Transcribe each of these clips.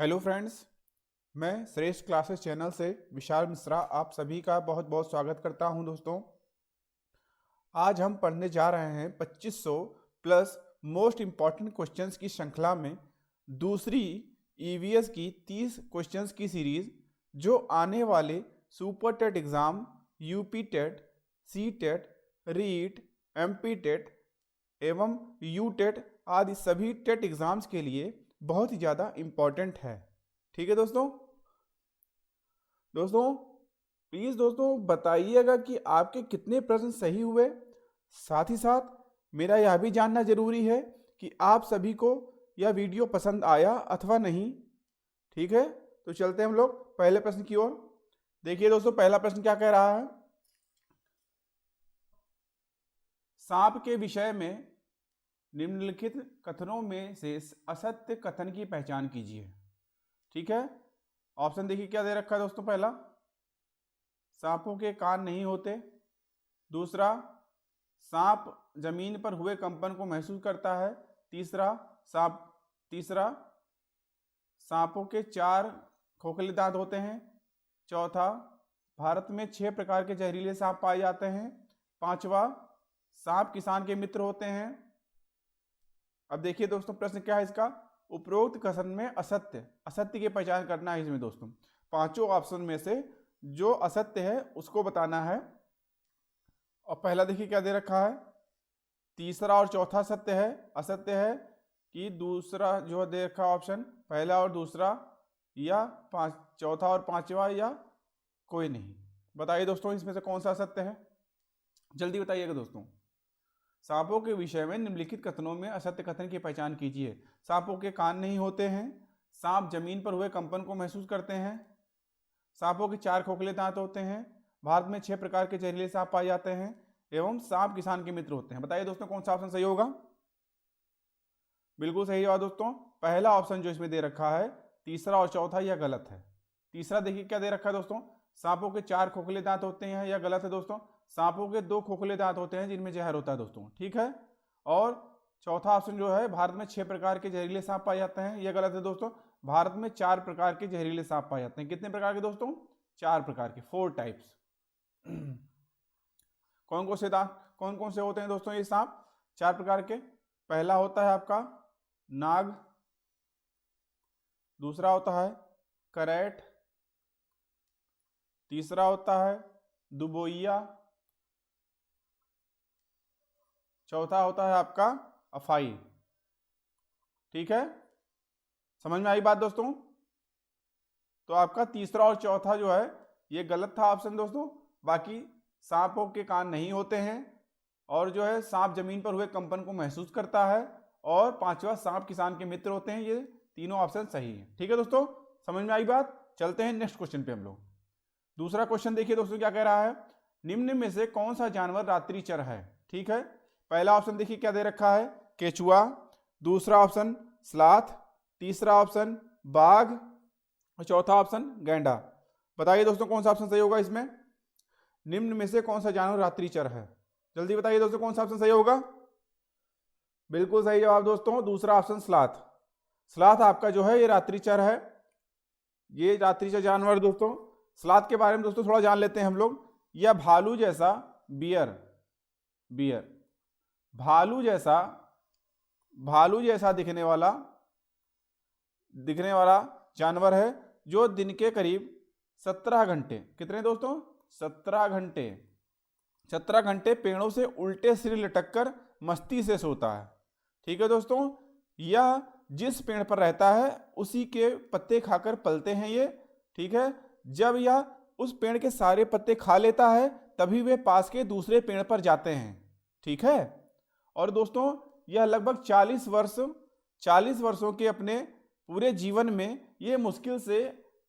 Hello friends, मैं श्रेष्ठ classes channel से विशाल मिश्रा आप सभी का बहुत बहुत स्वागत करता हूं। दोस्तों, आज हम पढ़ने जा रहे हैं 2500 प्लस मोस्ट इम्पॉर्टेंट क्वेश्चंस की श्रृंखला में दूसरी ईवीएस की 30 क्वेश्चंस की सीरीज, जो आने वाले super TET exam, UP TET, C TET, REET, MP TET एवं यू टेट आदि सभी टेट एग्ज़ाम्स के लिए बहुत ही ज़्यादा इम्पॉर्टेंट है। ठीक है दोस्तों, प्लीज़ दोस्तों बताइएगा कि आपके कितने प्रश्न सही हुए। साथ ही साथ मेरा यह भी जानना जरूरी है कि आप सभी को यह वीडियो पसंद आया अथवा नहीं। ठीक है, तो चलते हैं हम लोग पहले प्रश्न की ओर। देखिए दोस्तों, पहला प्रश्न क्या कह रहा है। सांप के विषय में निम्नलिखित कथनों में से असत्य कथन की पहचान कीजिए। ठीक है, ऑप्शन देखिए क्या दे रखा है दोस्तों। पहला, सांपों के कान नहीं होते। दूसरा, सांप जमीन पर हुए कंपन को महसूस करता है। तीसरा, सांपों के 4 खोखले दांत होते हैं। चौथा, भारत में 6 प्रकार के जहरीले सांप पाए जाते हैं। पांचवा, सांप किसान के मित्र होते हैं। अब देखिए दोस्तों, प्रश्न क्या है इसका। उपरोक्त कथन में असत्य की पहचान करना है इसमें दोस्तों। पांचों ऑप्शन में से जो असत्य है उसको बताना है। और पहला देखिए क्या दे रखा है। तीसरा और चौथा सत्य है। असत्य है कि दूसरा जो दे रखा ऑप्शन, पहला और दूसरा, या चौथा और पांचवा, या कोई नहीं। बताइए दोस्तों, इसमें से कौन सा सत्य है, जल्दी बताइएगा दोस्तों। सांपों के विषय में निम्नलिखित कथनों में असत्य कथन की पहचान कीजिए। सांपों के कान नहीं होते हैं। सांप जमीन पर हुए कंपन को महसूस करते हैं। सांपों के 4 खोखले दांत होते हैं। भारत में 6 प्रकार के जहरीले सांप पाए जाते हैं एवं सांप किसान के मित्र होते हैं। बताइए दोस्तों, कौन सा ऑप्शन सही होगा। बिल्कुल सही जवाब दोस्तों, पहला ऑप्शन जो इसमें दे रखा है, तीसरा और चौथा, यह गलत है। तीसरा देखिए क्या दे रखा है दोस्तों। सांपों के 4 खोखले दांत होते हैं, यह गलत है दोस्तों। सांपों के 2 खोखले दांत होते हैं जिनमें जहर होता है दोस्तों। ठीक है, और चौथा ऑप्शन जो है, भारत में 6 प्रकार के जहरीले सांप पाए जाते हैं, यह गलत है दोस्तों। भारत में 4 प्रकार के जहरीले सांप पाए जाते हैं। कितने प्रकार के दोस्तों, 4 प्रकार के, 4 टाइप्स। कौन कौन से होते हैं दोस्तों ये सांप 4 प्रकार के। पहला होता है आपका नाग, दूसरा होता है करैट, तीसरा होता है दुबोइया, चौथा होता है आपका अफाई। ठीक है, समझ में आई बात दोस्तों। तो आपका तीसरा और चौथा जो है ये गलत था ऑप्शन दोस्तों। बाकी सांपों के कान नहीं होते हैं, और जो है सांप जमीन पर हुए कंपन को महसूस करता है, और पांचवा सांप किसान के मित्र होते हैं। ये तीनों ऑप्शन सही है। ठीक है दोस्तों, समझ में आई बात। चलते हैं नेक्स्ट क्वेश्चन पे हम लोग। दूसरा क्वेश्चन देखिए दोस्तों क्या कह रहा है। निम्न में से कौन सा जानवर रात्रिचर है। ठीक है, पहला ऑप्शन देखिए क्या दे रखा है, केचुआ। दूसरा ऑप्शन स्लाथ, तीसरा ऑप्शन बाघ, और चौथा ऑप्शन गैंडा। बताइए दोस्तों, कौन सा ऑप्शन सही होगा इसमें। निम्न में से कौन सा जानवर रात्रिचर है, जल्दी बताइए दोस्तों, कौन सा ऑप्शन सही होगा। बिल्कुल सही जवाब दोस्तों, दूसरा ऑप्शन स्लाथ। स्लाथ आपका जो है ये रात्रिचर है, ये रात्रिचर जानवर दोस्तों। स्लाथ के बारे में दोस्तों थोड़ा जान लेते हैं हम लोग। यह भालू जैसा भालू जैसा दिखने वाला जानवर है, जो दिन के करीब 17 घंटे, कितने दोस्तों, 17 घंटे पेड़ों से उल्टे सिर लटक कर मस्ती से सोता है। ठीक है दोस्तों, यह जिस पेड़ पर रहता है उसी के पत्ते खाकर पलते हैं ये। ठीक है, जब यह उस पेड़ के सारे पत्ते खा लेता है तभी वे पास के दूसरे पेड़ पर जाते हैं। ठीक है, और दोस्तों यह लगभग 40 वर्षों के अपने पूरे जीवन में ये मुश्किल से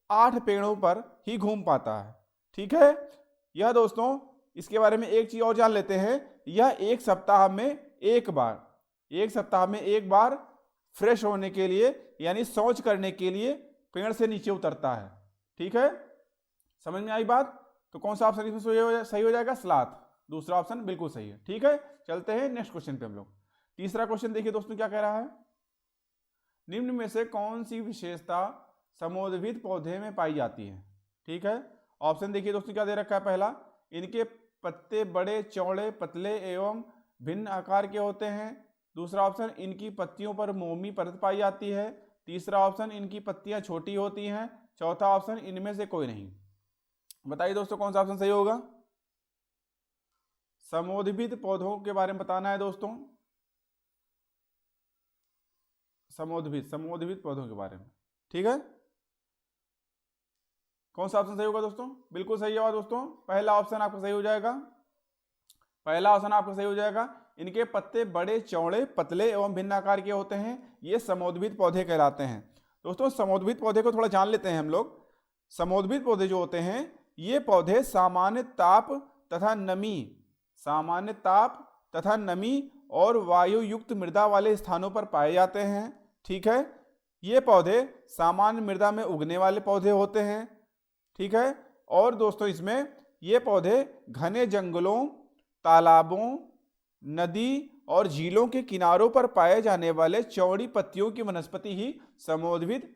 8 पेड़ों पर ही घूम पाता है। ठीक है, यह दोस्तों इसके बारे में एक चीज और जान लेते हैं। यह एक सप्ताह में एक बार फ्रेश होने के लिए, यानी शौच करने के लिए पेड़ से नीचे उतरता है। ठीक है, समझ में आई बात। तो कौन सा ऑप्शन इसमें सही हो जाएगा, स्लाथ। दूसरा ऑप्शन बिल्कुल सही है। ठीक है, चलते हैं नेक्स्ट क्वेश्चन पे हम लोग। तीसरा क्वेश्चन देखिए दोस्तों क्या कह रहा है। निम्न में से कौन सी विशेषता समोद्भिद पौधे में पाई जाती है। ठीक है, ऑप्शन देखिए दोस्तों क्या दे रखा है। पहला, इनके पत्ते बड़े, चौड़े, पतले एवं भिन्न आकार के होते हैं। दूसरा ऑप्शन, इनकी पत्तियों पर मोमी परत पाई जाती है। तीसरा ऑप्शन, इनकी पत्तियां छोटी होती हैं। चौथा ऑप्शन, इनमें से कोई नहीं। बताइए दोस्तों कौन सा ऑप्शन सही होगा। समोद्भिद पौधों के बारे में बताना है दोस्तों, समोद्भिद पौधों के बारे में। ठीक है, कौन सा ऑप्शन सही होगा दोस्तों। बिल्कुल सही जवाब दोस्तों, पहला ऑप्शन आपका सही हो जाएगा। पहला ऑप्शन आपका सही हो जाएगा। इनके पत्ते बड़े, चौड़े, पतले एवं भिन्न आकार के होते हैं। ये समोद्भिद पौधे कहलाते हैं। दोस्तों समोद्भिद पौधे को थोड़ा जान लेते हैं हम लोग। समोद्भिद पौधे जो होते हैं, ये पौधे सामान्य ताप तथा नमी और वायु युक्त मृदा वाले स्थानों पर पाए जाते हैं। ठीक है, ये पौधे सामान्य मृदा में उगने वाले पौधे होते हैं। ठीक है, और दोस्तों इसमें ये पौधे घने जंगलों, तालाबों, नदी और झीलों के किनारों पर पाए जाने वाले चौड़ी पत्तियों की वनस्पति ही समोद्भिद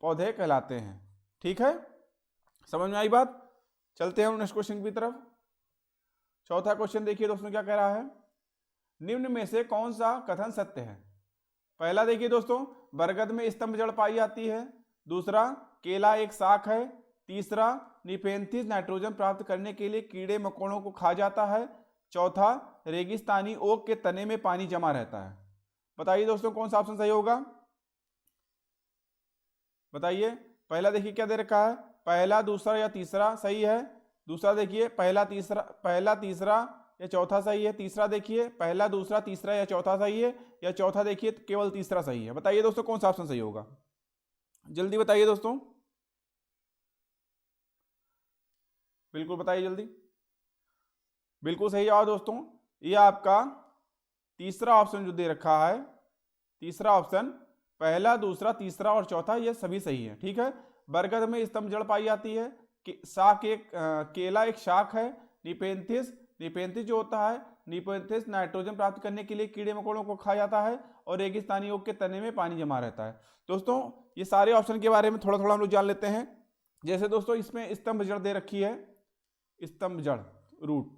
पौधे कहलाते हैं। ठीक है, समझ में आई बात। चलते हैं नेक्स्ट क्वेश्चन की तरफ। चौथा क्वेश्चन देखिए दोस्तों क्या कह रहा है। निम्न में से कौन सा कथन सत्य है। पहला देखिए दोस्तों, बरगद में स्तंभ जड़ पाई जाती है। दूसरा, केला एक शाक है। तीसरा, निपेंथिस नाइट्रोजन प्राप्त करने के लिए कीड़े मकोड़ों को खा जाता है। चौथा, रेगिस्तानी ओक के तने में पानी जमा रहता है। बताइए दोस्तों कौन सा ऑप्शन सही होगा। बताइए, पहला देखिए क्या दे रखा है, पहला, दूसरा या तीसरा सही है। दूसरा देखिए पहला तीसरा या चौथा सही है। तीसरा देखिए पहला, दूसरा, तीसरा या चौथा सही है। या चौथा देखिए केवल तीसरा सही है। बताइए दोस्तों कौन सा ऑप्शन सही होगा, जल्दी बताइए दोस्तों, बिल्कुल बताइए जल्दी। बिल्कुल सही जवाब दोस्तों, ये आपका तीसरा ऑप्शन जो दे रखा है, तीसरा ऑप्शन, पहला, दूसरा, तीसरा और चौथा ये सभी सही है। ठीक है, बरगद में स्तंभ जड़ पाई जाती है। केला एक शाक है। निपेंथिस जो होता है, निपेंथिस नाइट्रोजन प्राप्त करने के लिए कीड़े मकोड़ों को खा जाता है। और रेगिस्तानी ओक के तने में पानी जमा रहता है। दोस्तों ये सारे ऑप्शन के बारे में थोड़ा थोड़ा हम लोग जान लेते हैं। जैसे दोस्तों इसमें स्तंभ जड़ दे रखी है, स्तंभ जड़ रूट,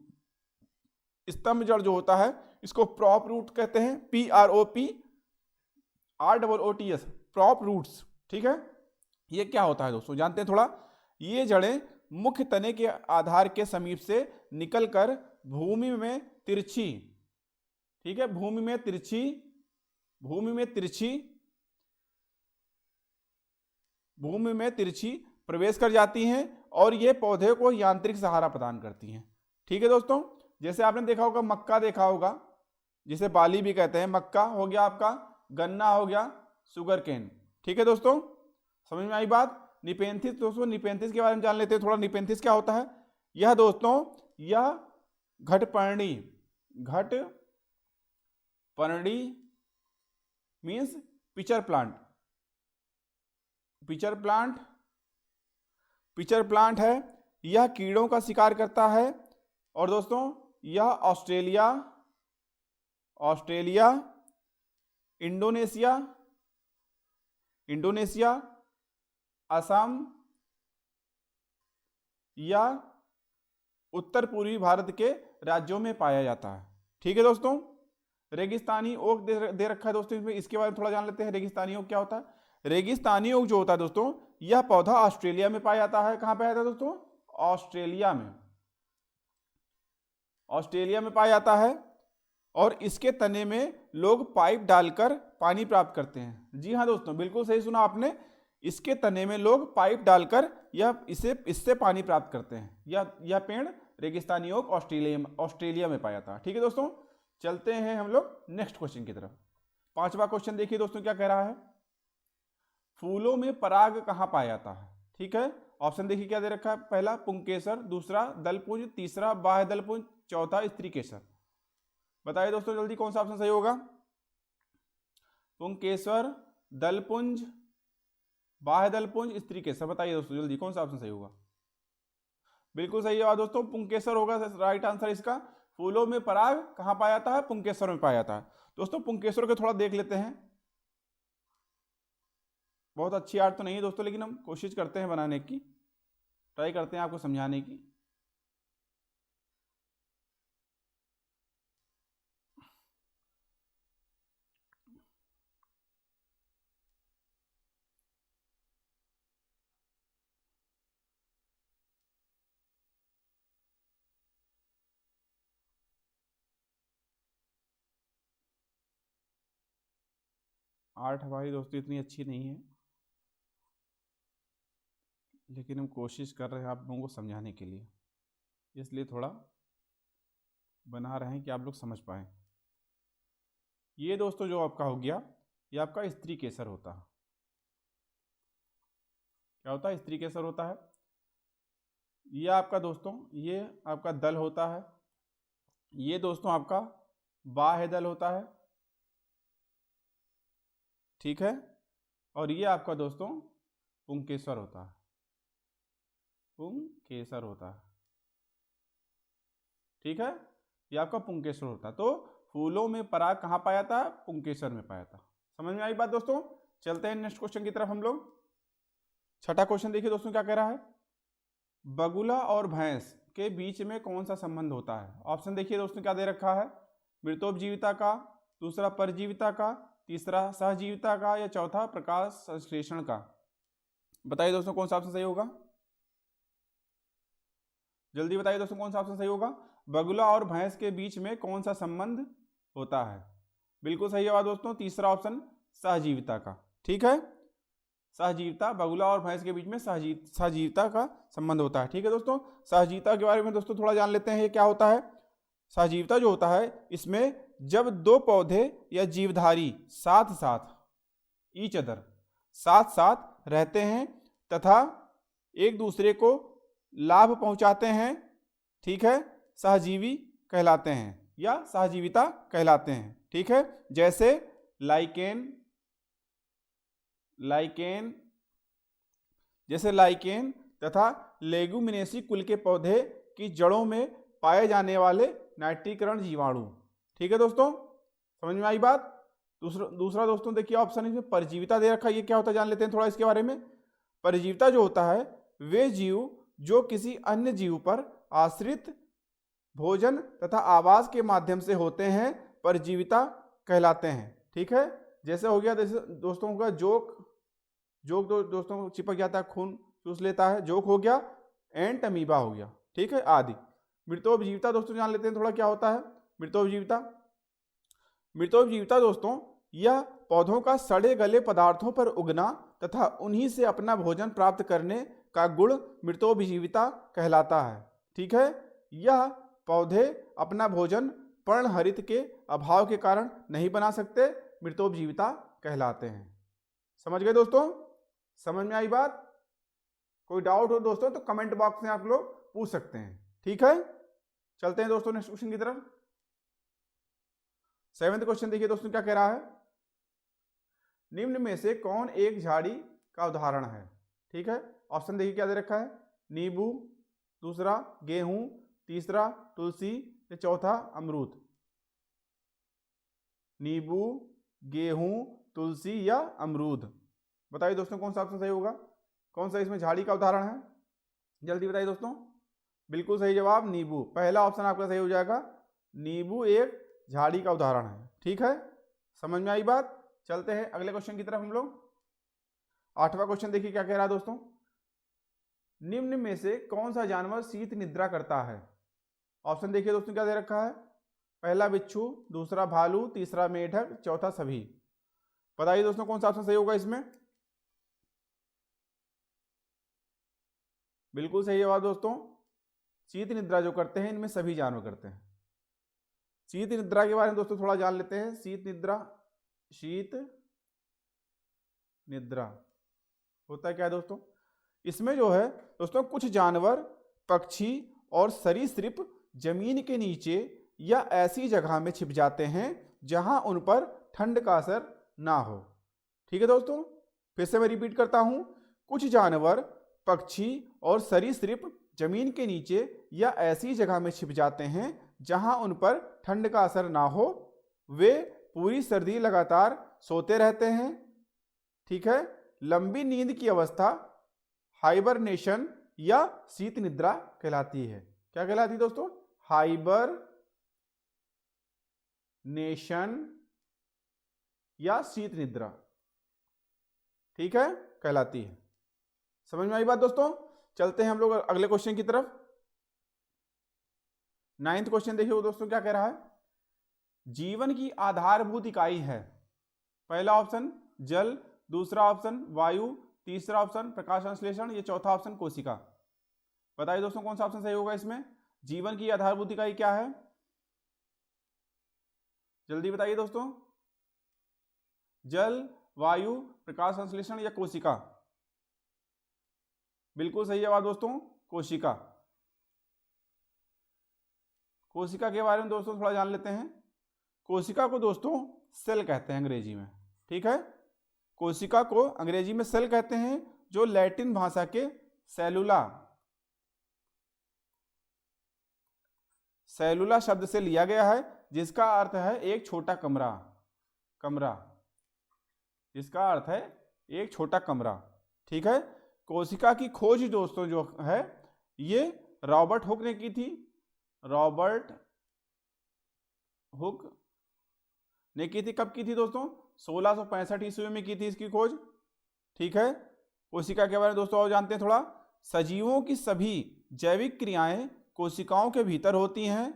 स्तंभ जड़ जो होता है इसको प्रॉप रूट कहते हैं, PROPROOTS, प्रॉप रूट्स। ठीक है, ये क्या होता है दोस्तों जानते हैं थोड़ा। ये जड़ें मुख्य तने के आधार के समीप से निकलकर भूमि में तिरछी, ठीक है, भूमि में तिरछी प्रवेश कर जाती हैं और ये पौधे को यांत्रिक सहारा प्रदान करती हैं। ठीक है दोस्तों, जैसे आपने देखा होगा मक्का देखा होगा, जिसे बाली भी कहते हैं। मक्का हो गया आपका, गन्ना हो गया, शुगर केन। ठीक है दोस्तों, समझ में आई बात। निपेंथिस, दोस्तों निपेंथिस के बारे में जान लेते हैं थोड़ा। निपेंथिस क्या होता है, यह दोस्तों यह घटपर्णी मीन्स पिचर प्लांट है। यह कीड़ों का शिकार करता है। और दोस्तों यह ऑस्ट्रेलिया, इंडोनेशिया, असम या उत्तर पूर्वी भारत के राज्यों में पाया जाता है। ठीक है दोस्तों, रेगिस्तानी ओक दे रखा है दोस्तों इसमें, इसके बारे में थोड़ा जान लेते हैं। रेगिस्तानी ओक क्या होता है। रेगिस्तानी ओक जो होता है दोस्तों, यह पौधा ऑस्ट्रेलिया में पाया जाता है। कहां पाया जाता है दोस्तों, ऑस्ट्रेलिया में पाया जाता है। और इसके तने में लोग पाइप डालकर पानी प्राप्त करते हैं। जी हाँ दोस्तों, बिल्कुल सही सुना आपने, इसके तने में लोग पाइप डालकर इससे पानी प्राप्त करते हैं। यह पेड़ रेगिस्तानी ओक ऑस्ट्रेलिया में पाया था। ठीक है दोस्तों, चलते हैं हम लोग नेक्स्ट क्वेश्चन की तरफ। पांचवा क्वेश्चन देखिए दोस्तों क्या कह रहा है, फूलों में पराग कहाँ पाया जाता है। ठीक है, ऑप्शन देखिए क्या दे रखा है, पहला पुंकेसर, दूसरा दलपुंज, तीसरा बाह्य दलपुंज, चौथा स्त्री केसर। बताइए दोस्तों जल्दी कौन सा ऑप्शन सही होगा। पुंकेसर, दलपुंज, बाह्य दलपुंज, स्त्री केसर। बताइए दोस्तों जल्दी कौन सा ऑप्शन सही होगा। बिल्कुल सही जवाब दोस्तों, पुंकेसर होगा राइट आंसर इसका। फूलों में पराग कहां पाया जाता है, पुंकेसर में पाया जाता है। दोस्तों पुंकेसर को थोड़ा देख लेते हैं। बहुत अच्छी आर्ट तो नहीं है दोस्तों, लेकिन हम कोशिश करते हैं बनाने की, ट्राई करते हैं आपको समझाने की। आर्ट हमारी दोस्तों इतनी अच्छी नहीं है, लेकिन हम कोशिश कर रहे हैं आप लोगों को समझाने के लिए, इसलिए थोड़ा बना रहे हैं कि आप लोग समझ पाएँ। ये दोस्तों जो आपका हो गया, ये आपका स्त्री केसर होता है। क्या होता है? स्त्री केसर होता है। ये आपका दोस्तों, ये आपका दल होता है। ये दोस्तों आपका बाह्य दल होता है, ठीक है। और ये आपका दोस्तों पुंकेसर होता है, पुंकेसर होता है, ठीक है। ये आपका पुंकेसर होता है। तो फूलों में पराग कहाँ पाया था? पुंकेसर में पाया था। समझ में आई बात दोस्तों? चलते हैं नेक्स्ट क्वेश्चन की तरफ हम लोग। छठा क्वेश्चन देखिए दोस्तों क्या कह रहा है। बगुला और भैंस के बीच में कौन सा संबंध होता है? ऑप्शन देखिए दोस्तों क्या दे रखा है। मृतोपजीविता का, दूसरा परजीविता का, तीसरा सहजीविता का, या चौथा प्रकाश संश्लेषण का। बताइए दोस्तों कौन सा ऑप्शन सही होगा? जल्दी बताइए दोस्तों कौन सा ऑप्शन सही होगा। बगुला और भैंस के बीच में कौन सा संबंध होता है? बिल्कुल सही जवाब दोस्तों, तीसरा ऑप्शन सहजीविता का, ठीक है। सहजीविता, बगुला और भैंस के बीच में सहजीविता का संबंध होता है, ठीक है दोस्तों। सहजीविता के बारे में दोस्तों थोड़ा जान लेते हैं, ये क्या होता है। सहजीविता जो होता है, इसमें जब दो पौधे या जीवधारी साथ साथ ईच अदर साथ साथ रहते हैं तथा एक दूसरे को लाभ पहुंचाते हैं, ठीक है, सहजीवी कहलाते हैं या सहजीविता कहलाते हैं, ठीक है। जैसे लाइकेन तथा लेगुमिनेसी कुल के पौधे की जड़ों में पाए जाने वाले नाइट्रीकरण जीवाणु, ठीक है दोस्तों। समझ में आई बात। दूसरा दोस्तों देखिए ऑप्शन इसमें परजीविता दे रखा है, ये क्या होता है जान लेते हैं थोड़ा इसके बारे में। परजीविता जो होता है, वे जीव जो किसी अन्य जीव पर आश्रित भोजन तथा आवास के माध्यम से होते हैं, परजीविता कहलाते हैं, ठीक है। जैसे हो गया दोस्तों का जोक दोस्तों को चिपक जाता है, खून चूस लेता है, जोक हो गया। एंट अमीबा हो गया, ठीक है, आदि। मृतोपजीविता दोस्तों जान लेते हैं थोड़ा क्या होता है। मृतोपजीविता दोस्तों यह पौधों का सड़े गले पदार्थों पर उगना तथा उन्हीं से अपना भोजन प्राप्त करने का गुण मृतोपजीविता कहलाता है, ठीक है। यह पौधे अपना भोजन पर्णहरित के अभाव के कारण नहीं बना सकते, मृतोपजीविता कहलाते हैं। समझ गए दोस्तों? समझ में आई बात? कोई डाउट हो दोस्तों तो कमेंट बॉक्स में आप लोग पूछ सकते हैं, ठीक है। चलते हैं दोस्तों नेक्स्ट क्वेश्चन की तरफ। 7वां क्वेश्चन देखिए दोस्तों क्या कह रहा है। निम्न में से कौन एक झाड़ी का उदाहरण है? ठीक है, ऑप्शन देखिए क्या दे रखा है। नींबू, दूसरा गेहूं, तीसरा तुलसी, या चौथा अमरूद। नींबू, गेहूं, तुलसी या अमरूद। बताइए दोस्तों कौन सा ऑप्शन सही होगा, कौन सा इसमें झाड़ी का उदाहरण है, जल्दी बताइए दोस्तों। बिल्कुल सही जवाब नींबू, पहला ऑप्शन आपका सही हो जाएगा। नींबू एक झाड़ी का उदाहरण है, ठीक है। समझ में आई बात। चलते हैं अगले क्वेश्चन की तरफ हम लोग। 8वां क्वेश्चन देखिए क्या कह रहा है दोस्तों। निम्न में से कौन सा जानवर शीत निद्रा करता है? ऑप्शन देखिए दोस्तों क्या दे रखा है। पहला बिच्छू, दूसरा भालू, तीसरा मेढक, चौथा सभी। बताइए दोस्तों कौन सा ऑप्शन सही होगा इसमें। बिल्कुल सही जवाब दोस्तों, शीत निद्रा जो करते हैं इनमें सभी जानवर करते हैं। शीत निद्रा के बारे में दोस्तों थोड़ा जान लेते हैं। शीत निद्रा होता क्या है दोस्तों। इसमें जो है दोस्तों कुछ जानवर, पक्षी और सरीसृप जमीन के नीचे या ऐसी जगह में छिप जाते हैं जहां उन पर ठंड का असर ना हो। ठीक है दोस्तों, फिर से मैं रिपीट करता हूं। कुछ जानवर, पक्षी और सरीसृप जमीन के नीचे या ऐसी जगह में छिप जाते हैं जहां उन पर ठंड का असर ना हो। वे पूरी सर्दी लगातार सोते रहते हैं, ठीक है, लंबी नींद की अवस्था हाइबरनेशन या शीत निद्रा कहलाती है। क्या कहलाती है दोस्तों? हाइबरनेशन या शीत निद्रा, ठीक है, कहलाती है। समझ में आई बात दोस्तों? चलते हैं हम लोग अगले क्वेश्चन की तरफ। 9th क्वेश्चन देखिए दोस्तों क्या कह रहा है। जीवन की आधारभूत इकाई है। पहला ऑप्शन जल, दूसरा ऑप्शन वायु, तीसरा ऑप्शन प्रकाश संश्लेषण, ये चौथा ऑप्शन कोशिका। बताइए दोस्तों कौन सा ऑप्शन सही होगा इसमें? जीवन की आधारभूत इकाई क्या है? जल्दी बताइए दोस्तों। जल, वायु, प्रकाश संश्लेषण या कोशिका? बिल्कुल सही जवाब दोस्तों, कोशिका। कोशिका के बारे में दोस्तों थोड़ा जान लेते हैं। कोशिका को दोस्तों सेल कहते हैं अंग्रेजी में, ठीक है। कोशिका को अंग्रेजी में सेल कहते हैं, जो लैटिन भाषा के सेलुला शब्द से लिया गया है, जिसका अर्थ है एक छोटा कमरा, जिसका अर्थ है एक छोटा कमरा, ठीक है। कोशिका की खोज दोस्तों जो है ये रॉबर्ट हुक ने की थी। रॉबर्ट हुक ने की थी। कब की थी दोस्तों? 1665 ईस्वी में की थी इसकी खोज, ठीक है। कोशिका के बारे में दोस्तों और जानते हैं थोड़ा। सजीवों की सभी जैविक क्रियाएं कोशिकाओं के भीतर होती हैं।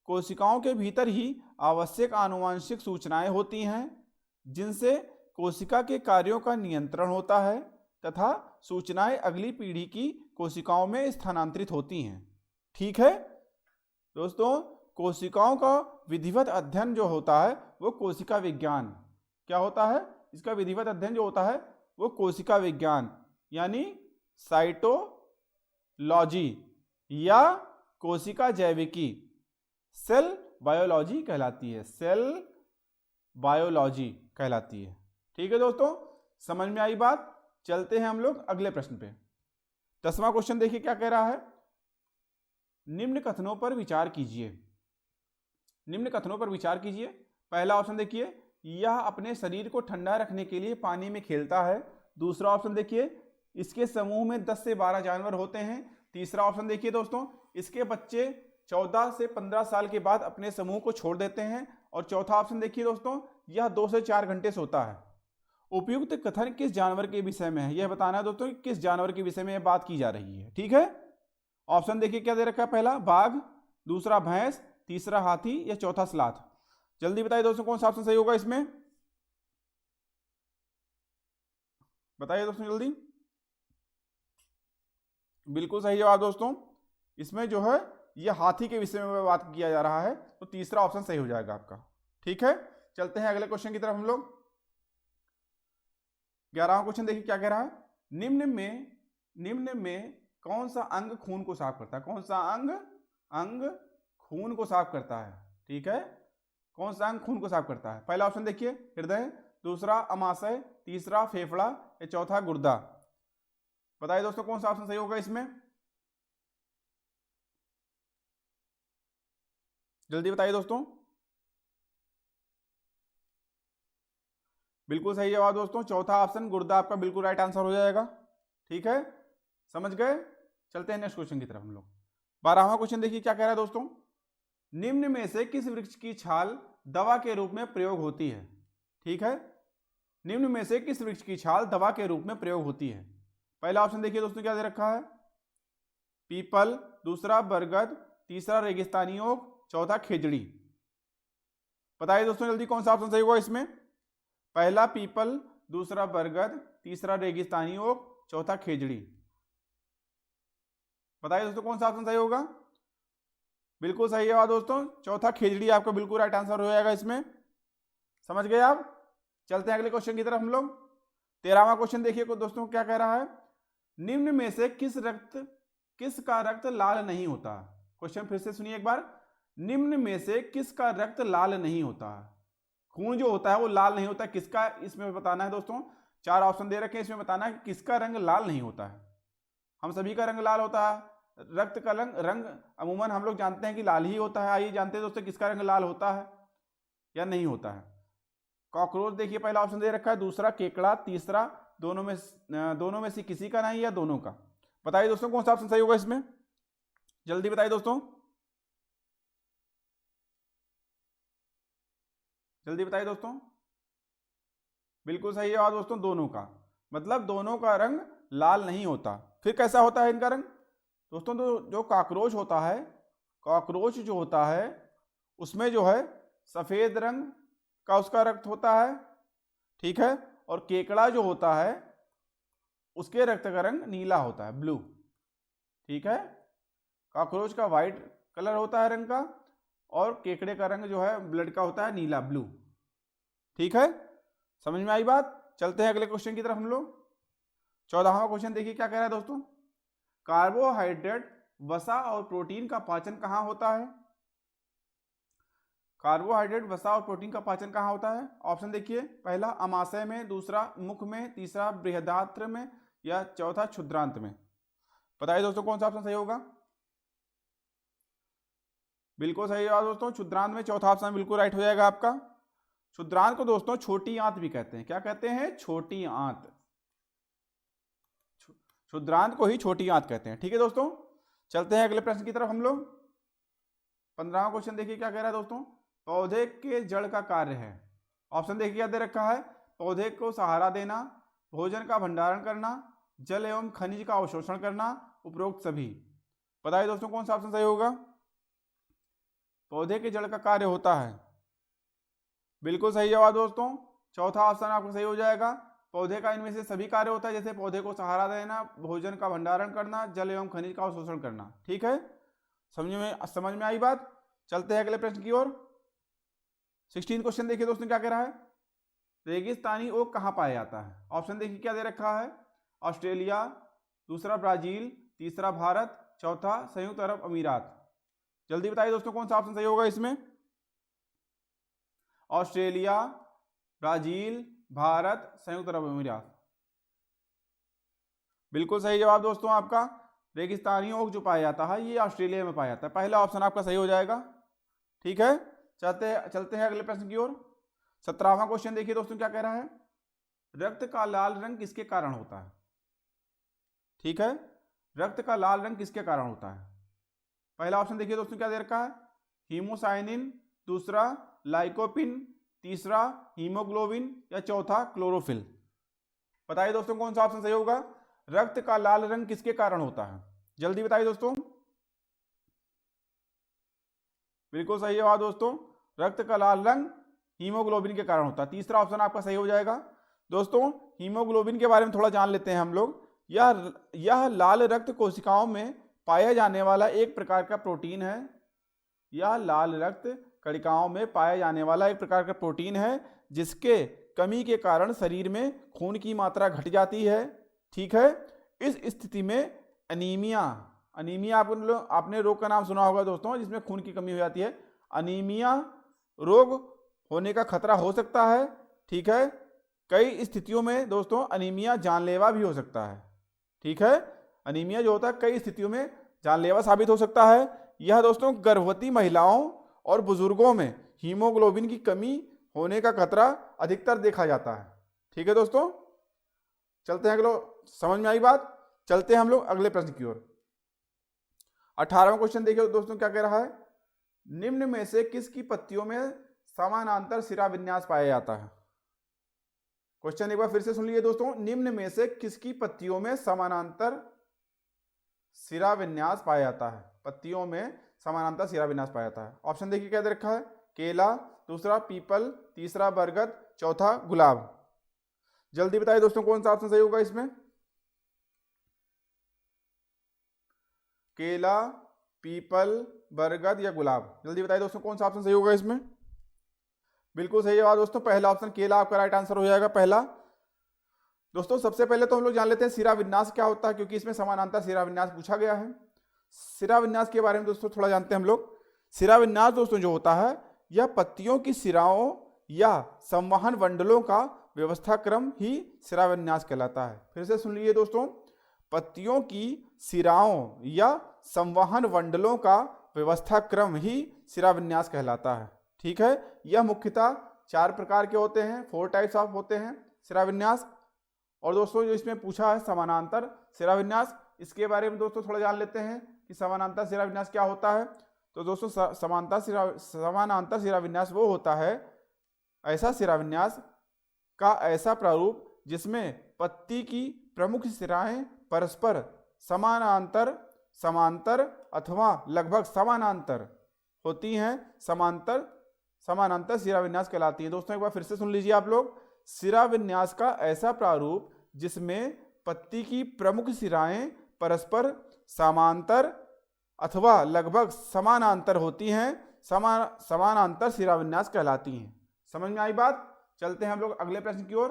कोशिकाओं के भीतर ही आवश्यक आनुवांशिक सूचनाएं होती हैं, जिनसे कोशिका के कार्यों का नियंत्रण होता है तथा सूचनाएं अगली पीढ़ी की कोशिकाओं में स्थानांतरित होती हैं, ठीक है दोस्तों। कोशिकाओं का विधिवत अध्ययन जो होता है वो कोशिका विज्ञान। क्या होता है? इसका विधिवत अध्ययन जो होता है वो कोशिका विज्ञान यानी साइटोलॉजी या कोशिका जैविकी, सेल बायोलॉजी कहलाती है। सेल बायोलॉजी कहलाती है, ठीक है दोस्तों। समझ में आई बात? चलते हैं हम लोग अगले प्रश्न पे। 10वां क्वेश्चन देखिए क्या कह रहा है। निम्न कथनों पर विचार कीजिए। निम्न कथनों पर विचार कीजिए। पहला ऑप्शन देखिए, यह अपने शरीर को ठंडा रखने के लिए पानी में खेलता है। दूसरा ऑप्शन देखिए, इसके समूह में 10 से 12 जानवर होते हैं। तीसरा ऑप्शन देखिए दोस्तों, इसके बच्चे 14 से 15 साल के बाद अपने समूह को छोड़ देते हैं। और चौथा ऑप्शन देखिए दोस्तों, यह 2 से 4 घंटे सोता है। उपयुक्त कथन किस जानवर के विषय में है, यह बताना है दोस्तों किस जानवर के विषय में यह बात की जा रही है, ठीक है। ऑप्शन देखिए क्या दे रखा है। पहला बाघ, दूसरा भैंस, तीसरा हाथी या चौथा स्लाथ। जल्दी बताइए दोस्तों कौन सा ऑप्शन सही होगा इसमें? बताइए दोस्तों जल्दी। बिल्कुल सही जवाब दोस्तों। इसमें जो है ये हाथी के विषय में बात किया जा रहा है, तो तीसरा ऑप्शन सही हो जाएगा आपका, ठीक है। चलते हैं अगले क्वेश्चन की तरफ हम लोग। 11वां क्वेश्चन देखिए क्या कह रहा है। निम्न में कौन सा अंग खून को साफ करता है? कौन सा अंग खून को साफ करता है, ठीक है। कौन सा अंग खून को साफ करता है? पहला ऑप्शन देखिए हृदय, दूसरा अमाशय, तीसरा फेफड़ा या चौथा गुर्दा। बताइए दोस्तों कौन सा ऑप्शन सही होगा इसमें? जल्दी बताइए दोस्तों। बिल्कुल सही जवाब दोस्तों, चौथा ऑप्शन गुर्दा आपका बिल्कुल राइट आंसर हो जाएगा, ठीक है। समझ गए? चलते हैं नेक्स्ट क्वेश्चन की तरफ हम लोग। 12वां क्वेश्चन देखिए क्या कह रहा है दोस्तों। निम्न में से किस वृक्ष की छाल दवा के रूप में प्रयोग होती है, ठीक है। निम्न में से किस वृक्ष की छाल दवा के रूप में प्रयोग होती है? पहला ऑप्शन देखिए दोस्तों क्या दे रखा है। पीपल, दूसरा बरगद, तीसरा रेगिस्तानी ओक, चौथा खेजड़ी। बताइए दोस्तों जल्दी कौन सा ऑप्शन सही होगा इसमें? पहला पीपल, दूसरा बरगद, तीसरा रेगिस्तानी ओक, चौथा खेजड़ी। बताइए दोस्तों कौन सा ऑप्शन सही होगा? बिल्कुल सही है दोस्तों, चौथा खेजड़ी आपका बिल्कुल राइट आंसर हो जाएगा इसमें। समझ गए आप? चलते हैं अगले क्वेश्चन की तरफ हम लोग। 13वां क्वेश्चन देखिए दोस्तों क्या कह रहा है। निम्न में से किसका रक्त लाल नहीं होता? क्वेश्चन फिर से सुनिए एक बार। निम्न में से किसका रक्त लाल नहीं होता? खून जो होता है वो लाल नहीं होता, किसका इसमें बताना है दोस्तों। 4 ऑप्शन दे रखे हैं, इसमें बताना है कि किसका रंग लाल नहीं होता है। हम सभी का रंग लाल होता है, रक्त का रंग अमूमन हम लोग जानते हैं कि लाल ही होता है। आइए जानते हैं दोस्तों किसका रंग लाल होता है या नहीं होता है। कॉकरोच देखिए पहला ऑप्शन दे रखा है, दूसरा केकड़ा, तीसरा दोनों में से किसी का नहीं या दोनों का। बताइए दोस्तों कौन सा ऑप्शन सही होगा इसमें, जल्दी बताइए दोस्तों, जल्दी बताइए दोस्तों। बिल्कुल सही जवाब दोस्तों, दोनों का। मतलब दोनों का रंग लाल नहीं होता। फिर कैसा होता है इनका रंग दोस्तों? तो जो कॉकरोच होता है, कॉकरोच जो होता है उसमें जो है सफेद रंग का उसका रक्त होता है, ठीक है। और केकड़ा जो होता है उसके रक्त का रंग नीला होता है, ब्लू, ठीक है। कॉकरोच का वाइट कलर होता है रंग का, और केकड़े का रंग जो है ब्लड का होता है नीला, ब्लू, ठीक है। समझ में आई बात? चलते हैं अगले क्वेश्चन की तरफ हम लोग। 14वां क्वेश्चन देखिए क्या कह रहा है दोस्तों। कार्बोहाइड्रेट, वसा और प्रोटीन का पाचन कहाँ होता है? कार्बोहाइड्रेट, वसा और प्रोटीन का पाचन कहाँ होता है? ऑप्शन देखिए, पहला अमाशय में, दूसरा मुख में, तीसरा बृहदात्र में, या चौथा क्षुद्रांत में। बताइए दोस्तों कौन सा ऑप्शन सही होगा? बिल्कुल सही जवाब दोस्तों, क्षुद्रांत में, चौथा ऑप्शन बिल्कुल राइट हो जाएगा आपका। क्षुद्रांत को दोस्तों छोटी आंत भी कहते हैं। क्या कहते हैं? छोटी आंत। क्षुद्रांत को ही छोटी आंत कहते हैं, ठीक है दोस्तों। चलते हैं अगले प्रश्न की तरफ हम लोग। 15वां क्वेश्चन देखिए क्या कह रहा है दोस्तों। पौधे के जड़ का कार्य है। ऑप्शन देखिए क्या दे रखा है। पौधे को सहारा देना, भोजन का भंडारण करना, जल एवं खनिज का अवशोषण करना, उपरोक्त सभी। बताइए दोस्तों कौन सा ऑप्शन सही होगा? पौधे के जड़ का कार्य होता है, बिल्कुल सही जवाब दोस्तों, चौथा ऑप्शन आपका सही हो जाएगा। पौधे का इनमें से सभी कार्य होता है, जैसे पौधे को सहारा देना, भोजन का भंडारण करना, जल एवं खनिज का अवशोषण करना, ठीक है। समझ में आई बात? चलते हैं अगले प्रश्न की ओर। 16 क्वेश्चन देखिए दोस्तों क्या कह रहा है। रेगिस्तानी ओक कहाँ पाया जाता है? ऑप्शन देखिए क्या दे रखा है। ऑस्ट्रेलिया, दूसरा ब्राजील, तीसरा भारत, चौथा संयुक्त अरब अमीरात। जल्दी बताइए दोस्तों कौन सा ऑप्शन सही होगा इसमें। ऑस्ट्रेलिया, ब्राजील, भारत, संयुक्त अरब अमीरात। बिल्कुल सही जवाब दोस्तों आपका। रेगिस्तानी ओक जो पाया जाता है ये ऑस्ट्रेलिया में पाया जाता है। पहला ऑप्शन आपका सही हो जाएगा, ठीक है। चलते हैं अगले प्रश्न की ओर। 17वां क्वेश्चन देखिए दोस्तों क्या कह रहा है। रक्त का लाल रंग किसके कारण होता है? ठीक है, रक्त का लाल रंग किसके कारण होता है? पहला ऑप्शन देखिए दोस्तों क्या दे रखा है। हीमोसाइनिन, दूसरा लाइकोपिन, तीसरा हीमोग्लोबिन, या चौथा क्लोरोफिल। बताइए दोस्तों कौन सा ऑप्शन सही होगा। रक्त का लाल रंग किसके कारण होता है? जल्दी बताइए दोस्तों। बिल्कुल सही जवाब दोस्तों, रक्त का लाल रंग हीमोग्लोबिन के कारण होता है। तीसरा ऑप्शन आपका सही हो जाएगा। दोस्तों हीमोग्लोबिन के बारे में थोड़ा जान लेते हैं हम लोग। यह लाल रक्त कोशिकाओं में पाया जाने वाला एक प्रकार का प्रोटीन है। यह लाल रक्त कणिकाओं में पाया जाने वाला एक प्रकार का प्रोटीन है, जिसके कमी के कारण शरीर में खून की मात्रा घट जाती है, ठीक है। इस स्थिति में अनीमिया आपने रोग का नाम सुना होगा दोस्तों, जिसमें खून की कमी हो जाती है। अनीमिया रोग होने का खतरा हो सकता है, ठीक है। कई स्थितियों में दोस्तों अनीमिया जानलेवा भी हो सकता है, ठीक है। अनीमिया जो होता है कई स्थितियों में जानलेवा साबित हो सकता है। यह दोस्तों गर्भवती महिलाओं और बुजुर्गों में हीमोग्लोबिन की कमी होने का खतरा अधिकतर देखा जाता है, ठीक है दोस्तों। चलते हैं अगले, समझ में आई बात? चलते हैं हम लोग अगले प्रश्न की ओर। 18वां क्वेश्चन देखिए दोस्तों क्या कह रहा है। निम्न में से किसकी पत्तियों में समानांतर सिरा विन्यास पाया जाता है? क्वेश्चन एक बार फिर से सुन लीजिए दोस्तों। निम्न में से किसकी पत्तियों में समानांतर सिरा विन्यास पाया जाता है? पत्तियों में समानांतर सिरा विन्यास पाया जाता है। ऑप्शन देखिए क्या दे रखा है। केला, दूसरा पीपल, तीसरा बरगद, चौथा गुलाब। जल्दी बताइए दोस्तों कौन सा ऑप्शन सही होगा इसमें। केला, पीपल, बरगद या गुलाब। जल्दी बताइए दोस्तों कौन सा ऑप्शन सही होगा इसमें। बिल्कुल सही जवाब दोस्तों, पहला ऑप्शन केला आपका राइट आंसर हो जाएगा, पहला। दोस्तों सबसे पहले तो हम लोग जान लेते हैं सिरा विन्यास क्या होता है, क्योंकि इसमें समानांतर सिरा विन्यास पूछा गया है। सिरा विन्यास के बारे में दोस्तों थोड़ा जानते हैं हम लोग। सिरा विन्यास दोस्तों जो होता है यह पत्तियों की सिराओं या संवहन मंडलों का व्यवस्था क्रम ही सिरा विन्यास कहलाता है। फिर से सुन लीजिए दोस्तों, पत्तियों की सिराओं या संवहन मंडलों का व्यवस्था क्रम ही सिरा विन्यास कहलाता है, ठीक है। यह मुख्यतः 4 प्रकार के होते हैं, 4 टाइप्स ऑफ होते हैं सिरा विन्यास। और दोस्तों जो इसमें पूछा है समानांतर शिराविन्यास, इसके बारे में दोस्तों थोड़ा जान लेते हैं कि समानांतर शिराविन्यास क्या होता है। तो दोस्तों समानांतर शिराविन्यास वो होता है ऐसा शिराविन्यास का ऐसा प्रारूप जिसमें पत्ती की प्रमुख शिराएं परस्पर समांतर अथवा लगभग समानांतर होती हैं, समानांतर शिराविन्यास कहलाती है। दोस्तों एक बार फिर से सुन लीजिए आप लोग, शिराविन्यास का ऐसा प्रारूप जिसमें पत्ती की प्रमुख शिराएं परस्पर समांतर अथवा लगभग समानांतर होती हैं, समानांतर शिराविन्यास कहलाती हैं। समझ में आई बात? चलते हैं हम लोग अगले प्रश्न की ओर।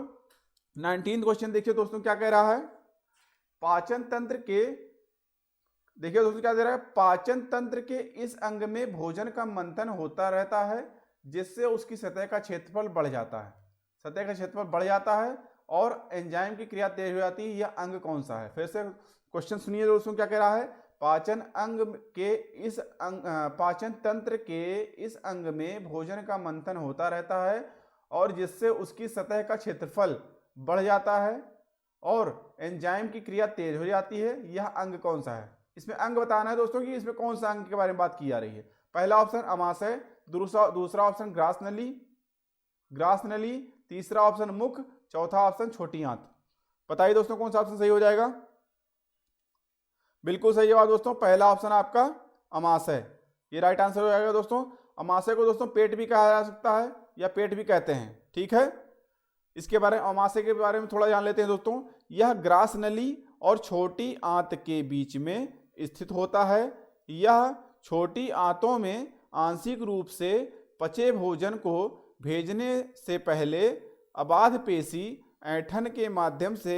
19वां क्वेश्चन देखिए दोस्तों क्या कह रहा है। पाचन तंत्र के, देखिए दोस्तों क्या दे रहा है, पाचन तंत्र के इस अंग में भोजन का मंथन होता रहता है जिससे उसकी सतह का क्षेत्रफल बढ़ जाता है, सतह का क्षेत्रफल बढ़ जाता है और एंजाइम की क्रिया तेज हो जाती है। यह अंग कौन सा है? फिर से क्वेश्चन सुनिए दोस्तों क्या कह रहा है। पाचन तंत्र के इस अंग में भोजन का मंथन होता रहता है और जिससे उसकी सतह का क्षेत्रफल बढ़ जाता है और एंजाइम की क्रिया तेज हो जाती है। यह अंग कौन सा है? इसमें अंग बताना है दोस्तों कि इसमें कौन सा अंग के बारे में बात की जा रही है। पहला ऑप्शन अमाशय, दूसरा ऑप्शन ग्रास नली, तीसरा ऑप्शन मुख, चौथा ऑप्शन छोटी आंत। बताइए दोस्तों कौन सा ऑप्शन सही हो जाएगा? बिल्कुल सही जवाब दोस्तों, पहला ऑप्शन आपका अमाशय, ये राइट आंसर हो जाएगा दोस्तों। अमाशय को दोस्तों पेट भी कहा जा सकता है या पेट भी कहते हैं, ठीक है। इसके बारे में, अमाशय के बारे में थोड़ा जान लेते हैं दोस्तों। यह ग्रास नली और छोटी आंत के बीच में स्थित होता है। यह छोटी आंतों में आंशिक रूप से पचे भोजन को भेजने से पहले अबाध पेशी ऐंठन के माध्यम से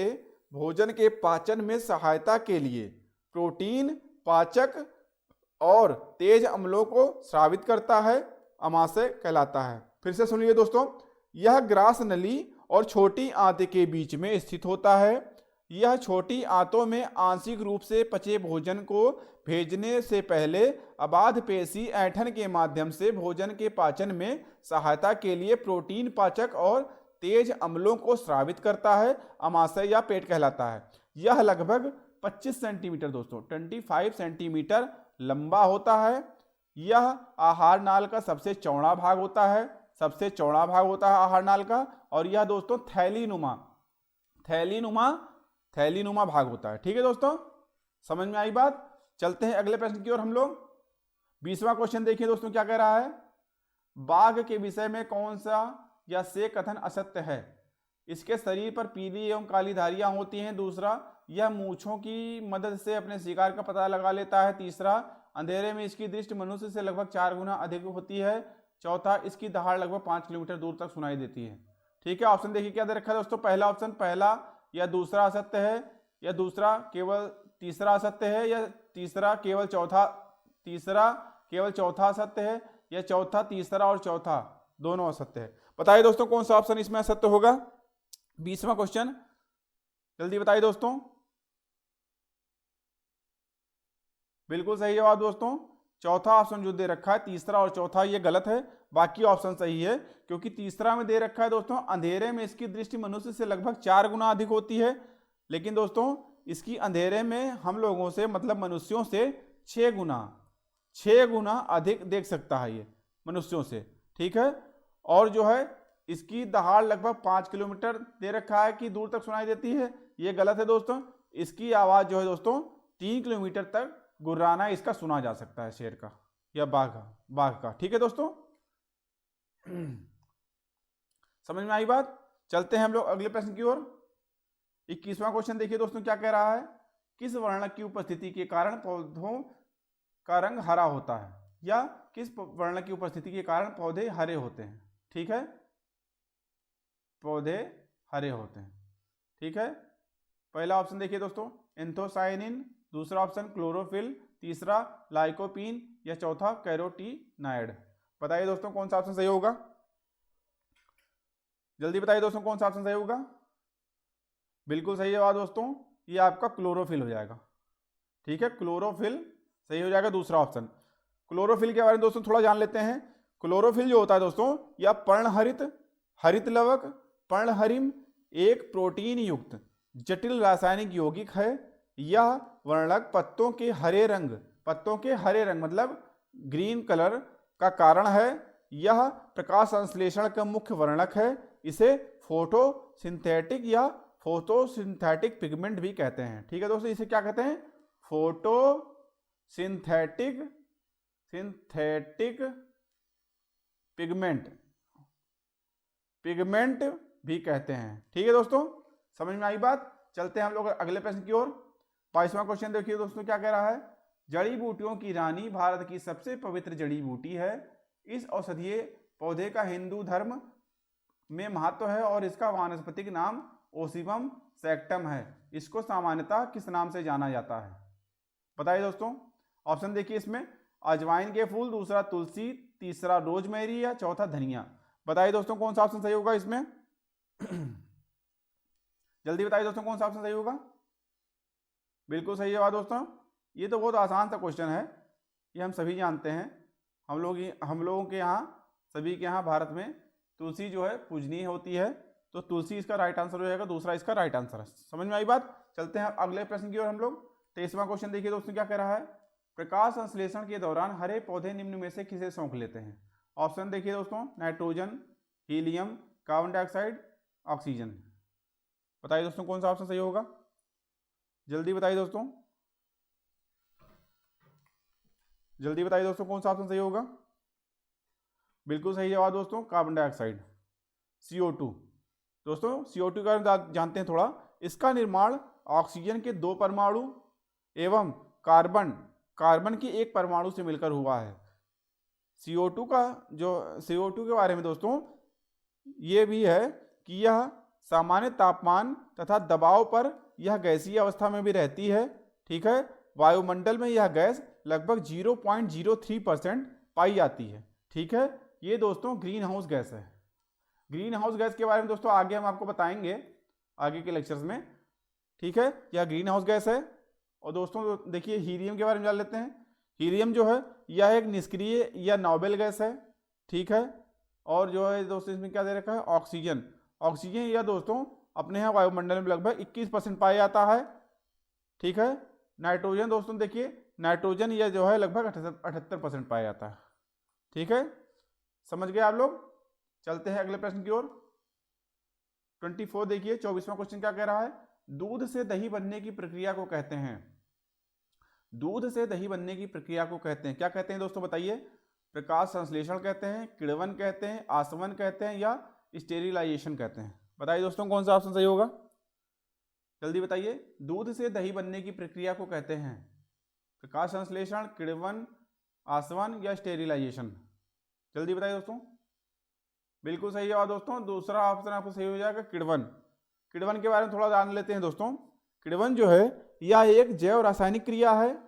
भोजन के पाचन में सहायता के लिए प्रोटीन, पाचक और तेज अम्लों को स्रावित करता है, अमाशय कहलाता है। फिर से सुनिए दोस्तों, यह ग्रास नली और छोटी आंत के बीच में स्थित होता है। यह छोटी आंतों में आंशिक रूप से पचे भोजन को भेजने से पहले अबाध पेशी ऐंठन के माध्यम से भोजन के पाचन में सहायता के लिए प्रोटीन, पाचक और तेज अम्लों को स्रावित करता है, अमाशय या पेट कहलाता है। यह लगभग 25 सेंटीमीटर दोस्तों 25 सेंटीमीटर लंबा होता है। यह आहार नाल का सबसे चौड़ा भाग होता है, आहार नाल का। और यह दोस्तों थैलीनुमा भाग होता है, ठीक है दोस्तों। समझ में आई बात? चलते हैं अगले प्रश्न की ओर हम लोग। 20वां क्वेश्चन देखिए दोस्तों क्या कह रहा है। बाघ के विषय में कौन सा या से कथन असत्य है? इसके शरीर पर पीली एवं काली धारियां होती हैं। दूसरा, यह मूंछों की मदद से अपने शिकार का पता लगा लेता है। तीसरा, अंधेरे में इसकी दृष्टि मनुष्य से लगभग 4 गुना अधिक होती है। चौथा, इसकी दहाड़ लगभग 5 किलोमीटर दूर तक सुनाई देती है। ठीक है, ऑप्शन देखिए क्या दे रखा है दोस्तों। पहला ऑप्शन पहला या दूसरा असत्य है, या दूसरा केवल तीसरा असत्य है, या तीसरा केवल चौथा असत्य है, या चौथा तीसरा और चौथा दोनों असत्य है। बताइए दोस्तों कौन सा ऑप्शन इसमें असत्य होगा। 20वां क्वेश्चन जल्दी बताइए दोस्तों। बिल्कुल सही जवाब दोस्तों, चौथा ऑप्शन जो दे रखा है तीसरा और चौथा, ये गलत है। बाकी ऑप्शन सही है, क्योंकि तीसरा में दे रखा है दोस्तों, अंधेरे में इसकी दृष्टि मनुष्य से लगभग 4 गुना अधिक होती है। लेकिन दोस्तों इसकी अंधेरे में हम लोगों से मतलब मनुष्यों से 6 गुना अधिक देख सकता है ये मनुष्यों से, ठीक है। और जो है इसकी दहाड़ लगभग 5 किलोमीटर दे रखा है कि दूर तक सुनाई देती है, ये गलत है दोस्तों। इसकी आवाज जो है दोस्तों 3 किलोमीटर तक गुर्राना इसका सुना जा सकता है, शेर का या बाघ का, ठीक है दोस्तों। समझ में आई बात? चलते हैं हम लोग अगले प्रश्न की ओर। 21वां क्वेश्चन देखिए दोस्तों क्या कह रहा है। किस वर्ण की उपस्थिति के कारण पौधों का रंग हरा होता है, या किस वर्ण की उपस्थिति के कारण पौधे हरे होते हैं? ठीक है, पौधे हरे होते हैं, ठीक है। पहला ऑप्शन देखिए दोस्तों एंथोसायनिन, दूसरा ऑप्शन क्लोरोफिल, तीसरा लाइकोपीन, या चौथा कैरोटीनाइड। बताइए दोस्तों कौन सा ऑप्शन सही होगा। जल्दी बताइए दोस्तों कौन सा ऑप्शन सही होगा। बिल्कुल सही जवाब दोस्तों, ये आपका क्लोरोफिल हो जाएगा, ठीक है। क्लोरोफिल सही हो जाएगा, दूसरा ऑप्शन। क्लोरोफिल के बारे में दोस्तों थोड़ा जान लेते हैं। क्लोरोफिल जो होता है दोस्तों, यह पर्णहरित, हरित लवक, पर्णहरिम एक प्रोटीन युक्त जटिल रासायनिक यौगिक है। यह वर्णक पत्तों के हरे रंग मतलब ग्रीन कलर का कारण है। यह प्रकाश संश्लेषण का मुख्य वर्णक है। इसे फोटोसिंथेटिक या फोटोसिंथेटिक पिगमेंट भी कहते हैं। ठीक है दोस्तों, इसे क्या कहते हैं? फोटोसिंथेटिक पिगमेंट भी कहते हैं। ठीक है दोस्तों, समझ में आई बात। चलते हैं हम लोग अगले प्रश्न की ओर। 22वां क्वेश्चन देखिए दोस्तों, क्या कह रहा है? जड़ी बूटियों की रानी भारत की सबसे पवित्र जड़ी बूटी है। इस औषधीय पौधे का हिंदू धर्म में महत्व है और इसका वानस्पतिक नाम ओसीबम सैक्टम है। इसको सामान्यतः किस नाम से जाना जाता है? बताइए दोस्तों। ऑप्शन देखिए इसमें, अजवाइन के फूल, दूसरा तुलसी, तीसरा रोजमेरी या चौथा धनिया। बताइए दोस्तों कौन सा ऑप्शन सही होगा इसमें? जल्दी बताइए दोस्तों कौन सा ऑप्शन सही होगा? बिल्कुल सही जवाब दोस्तों। ये तो बहुत आसान सा क्वेश्चन है, ये हम सभी जानते हैं। हम लोगों के यहाँ, सभी के यहाँ भारत में तुलसी जो है पूजनीय होती है, तो तुलसी इसका राइट आंसर हो जाएगा, दूसरा इसका राइट आंसर है। समझ में आई बात। चलते हैं अगले प्रश्न की ओर हम लोग। 23वां क्वेश्चन देखिए दोस्तों, क्या कह रहा है? प्रकाश संश्लेषण के दौरान हरे पौधे निम्न में से किसे सौंप लेते हैं? ऑप्शन देखिए दोस्तों, nitrogen, helium, carbon dioxide, oxygen. बताइए दोस्तों कौन सा ऑप्शन सही होगा? जल्दी बताइए दोस्तों, जल्दी बताइए दोस्तों कौन सा ऑप्शन सही होगा? बिल्कुल सही जवाब दोस्तों, कार्बन डाइऑक्साइड, CO2। दोस्तों CO2 का जानते हैं थोड़ा। इसका निर्माण ऑक्सीजन के 2 परमाणु एवं कार्बन के 1 परमाणु से मिलकर हुआ है। CO2 के बारे में दोस्तों ये भी है कि यह सामान्य तापमान तथा दबाव पर यह गैसीय अवस्था में भी रहती है। ठीक है, वायुमंडल में यह गैस लगभग 0.03% पाई जाती है। ठीक है, ये दोस्तों ग्रीन हाउस गैस है। ग्रीन हाउस गैस के बारे में दोस्तों आगे हम आपको बताएंगे आगे के लेक्चर्स में। ठीक है, यह ग्रीन हाउस गैस है। और दोस्तों देखिए हीलियम के बारे में जान लेते हैं। हीलियम जो है यह एक निष्क्रिय या नोबेल गैस है। ठीक है, और जो है दोस्तों इसमें क्या दे रखा है? ऑक्सीजन यह दोस्तों अपने यहाँ वायुमंडल में लगभग 21% पाया जाता है। ठीक है, नाइट्रोजन दोस्तों देखिए, नाइट्रोजन यह जो है लगभग 78% पाया जाता है। ठीक है, समझ गए आप लोग। चलते हैं अगले प्रश्न की ओर। 24 देखिए, 24वां क्वेश्चन क्या कह रहा है? दूध से दही बनने की प्रक्रिया को कहते हैं। दूध से दही बनने की प्रक्रिया को कहते हैं, क्या कहते हैं दोस्तों बताइए? प्रकाश संश्लेषण कहते हैं, किण्वन कहते हैं, आसवन कहते हैं या स्टेरिलाइजेशन कहते हैं। बताइए दोस्तों कौन सा ऑप्शन सही होगा? जल्दी बताइए। दूध से दही बनने की प्रक्रिया को कहते हैं प्रकाश संश्लेषण, किण्वन, आसवन या स्टेरिलाइजेशन। जल्दी बताइए दोस्तों। बिल्कुल सही जवाब दोस्तों, दूसरा ऑप्शन आपको सही हो जाएगा, किण्वन। किण्वन के बारे में थोड़ा जान लेते हैं दोस्तों। किण्वन जो है यह एक जैव रासायनिक क्रिया है।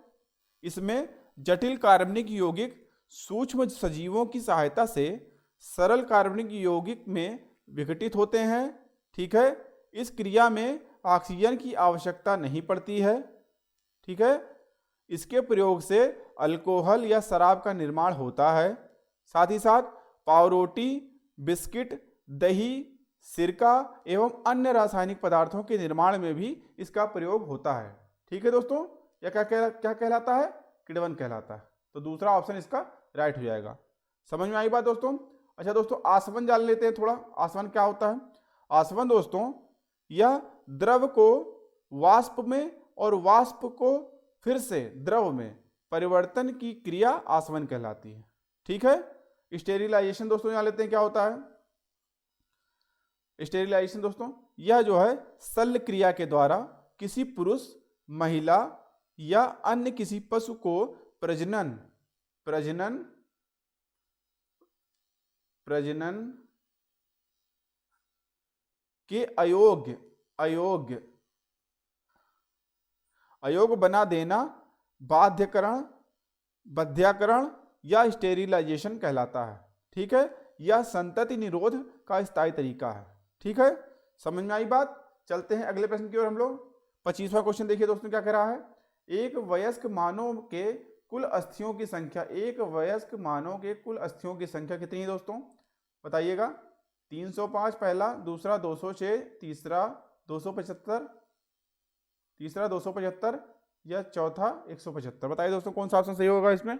इसमें जटिल कार्बनिक यौगिक सूक्ष्म सजीवों की सहायता से सरल कार्बनिक यौगिक में विघटित होते हैं। ठीक है, इस क्रिया में ऑक्सीजन की आवश्यकता नहीं पड़ती है। ठीक है, इसके प्रयोग से अल्कोहल या शराब का निर्माण होता है। साथ ही साथ पावरोटी, बिस्किट, दही, सिरका एवं अन्य रासायनिक पदार्थों के निर्माण में भी इसका प्रयोग होता है। ठीक है दोस्तों, यह क्या कहलाता है? किण्वन कहलाता है। तो दूसरा ऑप्शन इसका राइट हो जाएगा। समझ में आई बात दोस्तों? अच्छा दोस्तों, आसवन जान लेते हैं थोड़ा। आसवन क्या होता है? आसवन दोस्तों यह द्रव को वाष्प में और वाष्प को फिर से द्रव में परिवर्तन की क्रिया आसवन कहलाती है। ठीक है, स्टेरिलाइजेशन दोस्तों जान लेते हैं क्या होता है? स्टेरिलाइजेशन दोस्तों यह जो है शल्य क्रिया के द्वारा किसी पुरुष, महिला या अन्य किसी पशु को प्रजनन के अयोग्य बना देना बाध्यकरण या स्टेरिलाइजेशन कहलाता है। ठीक है, यह संतति निरोध का स्थायी तरीका है। ठीक है, समझ में आई बात। चलते हैं अगले प्रश्न की ओर हम लोग। 25वां क्वेश्चन देखिए दोस्तों क्या कह रहा है? एक वयस्क मानव के कुल अस्थियों की संख्या कितनी है दोस्तों? बताइएगा। 305 पहला, दूसरा 206, तीसरा 275 तीसरा 275 या चौथा 175। बताइए दोस्तों कौन सा ऑप्शन सही होगा इसमें।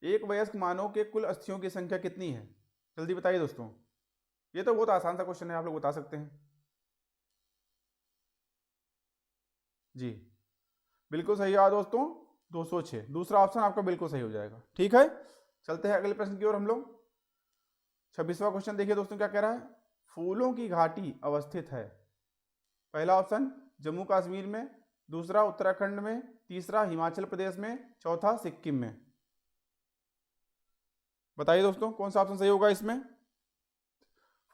एक वयस्क मानव के कुल अस्थियों की संख्या कितनी है, जल्दी बताइए दोस्तों। ये तो बहुत आसान सा क्वेश्चन है, आप लोग बता सकते हैं जी। बिल्कुल सही है दोस्तों, 206। दूसरा ऑप्शन आपका बिल्कुल सही हो जाएगा। ठीक है, चलते हैं अगले प्रश्न की ओर हम लोग। 26वां क्वेश्चन देखिए दोस्तों क्या कह रहा है। फूलों की घाटी अवस्थित है। पहला ऑप्शन जम्मू कश्मीर में, दूसरा उत्तराखंड में, तीसरा हिमाचल प्रदेश में, चौथा सिक्किम में। बताइए दोस्तों कौन सा ऑप्शन सही होगा इसमें।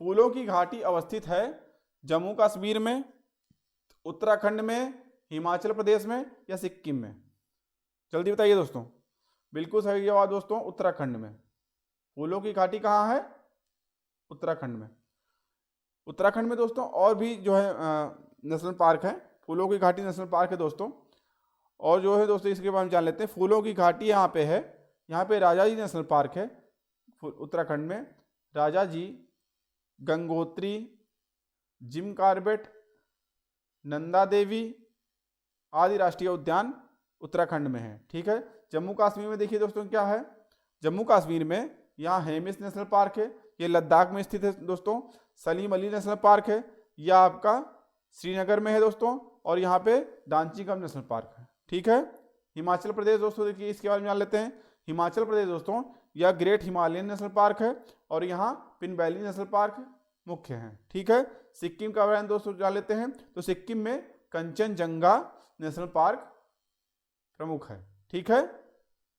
फूलों की घाटी अवस्थित है जम्मू कश्मीर में, उत्तराखंड में, हिमाचल प्रदेश में या सिक्किम में। जल्दी बताइए दोस्तों। बिल्कुल सही जवाब दोस्तों, उत्तराखंड में। फूलों की घाटी कहाँ है, उत्तराखंड में। उत्तराखंड में दोस्तों और भी जो है नेशनल पार्क है, फूलों की घाटी नेशनल पार्क है दोस्तों। और जो है दोस्तों इसके बारे में जान लेते हैं। फूलों की घाटी यहाँ पे है, यहाँ पे राजा जी नेशनल पार्क है उत्तराखंड में। राजा जी, गंगोत्री, जिम कॉर्बेट, नंदा देवी आदि राष्ट्रीय उद्यान उत्तराखंड में है। ठीक है, जम्मू कश्मीर में देखिए दोस्तों क्या है। जम्मू कश्मीर में यहाँ हेमिस नेशनल पार्क है, ये लद्दाख में स्थित है दोस्तों। सलीम अली नेशनल पार्क है, यह आपका श्रीनगर में है दोस्तों। और यहाँ पे डांचीगम नेशनल पार्क है। ठीक है, हिमाचल प्रदेश दोस्तों देखिए इसके बारे में जान लेते हैं। हिमाचल प्रदेश दोस्तों यह ग्रेट हिमालयन नेशनल पार्क है और यहाँ पिन वैली नेशनल पार्क मुख्य है। ठीक है, सिक्किम का बारे में दोस्तों जान लेते हैं। तो सिक्किम में कंचनजंगा नेशनल पार्क प्रमुख है। ठीक है,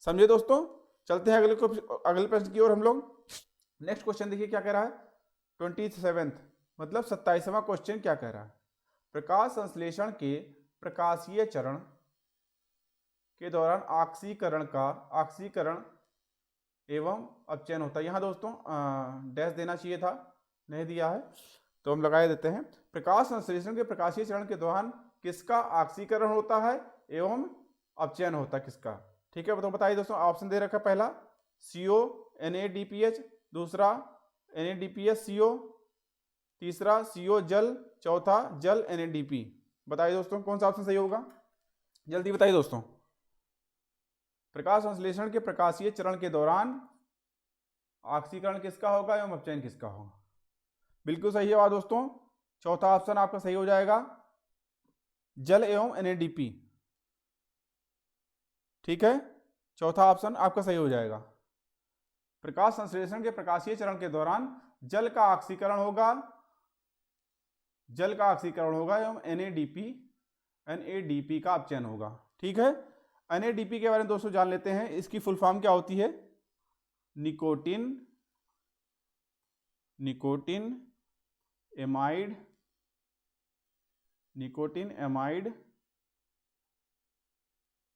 समझे दोस्तों। चलते हैं अगले प्रश्न की ओर हम लोग। नेक्स्ट क्वेश्चन देखिए क्या कह रहा है। 27th मतलब 27वां क्वेश्चन क्या कह रहा है। प्रकाश संश्लेषण के प्रकाशीय चरण के दौरान ऑक्सीकरण एवं अपचयन होता है। यहाँ दोस्तों डैश देना चाहिए था, नहीं दिया है तो हम लगा देते हैं। प्रकाश संश्लेषण के प्रकाशीय चरण के दौरान किसका ऑक्सीकरण होता है एवं अपचयन होता है किसका। ठीक है, तो बताइए दोस्तों। ऑप्शन दे रखा पहला CO NADPH, दूसरा NADPH CO, तीसरा CO जल, चौथा जल NADP। बताइए दोस्तों कौन सा ऑप्शन सही होगा, जल्दी बताइए दोस्तों। प्रकाश संश्लेषण के प्रकाशीय चरण के दौरान ऑक्सीकरण किसका होगा एवं अपचयन किसका होगा। बिल्कुल सही है दोस्तों, चौथा ऑप्शन आपका सही हो जाएगा, जल एवं NADP। ठीक है, चौथा ऑप्शन आपका सही हो जाएगा। प्रकाश संश्लेषण के प्रकाशीय चरण के दौरान जल का ऑक्सीकरण होगा एवं NADP का अपचयन होगा। ठीक है, NADP के बारे में दोस्तों जान लेते हैं। इसकी फुल फॉर्म क्या होती है। Nicotine amide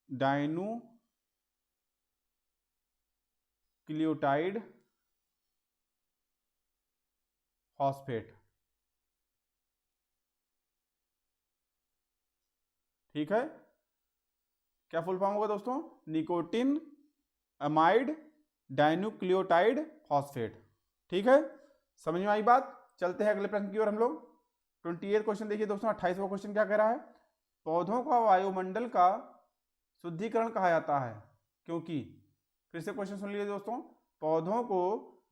dinucleotide phosphate. ठीक है, क्या फुल फॉर्म होगा दोस्तों, निकोटिन अमाइड डाइन्यूक्लियोटाइड फॉस्फेट। ठीक है, समझ में आई बात। चलते हैं अगले प्रश्न की ओर हम लोग। 28 क्वेश्चन देखिए दोस्तों। 28वां क्वेश्चन क्या कह रहा है। पौधों का वायुमंडल का शुद्धिकरण कहा जाता है क्योंकि, फिर से क्वेश्चन सुन लीजिए दोस्तों। पौधों को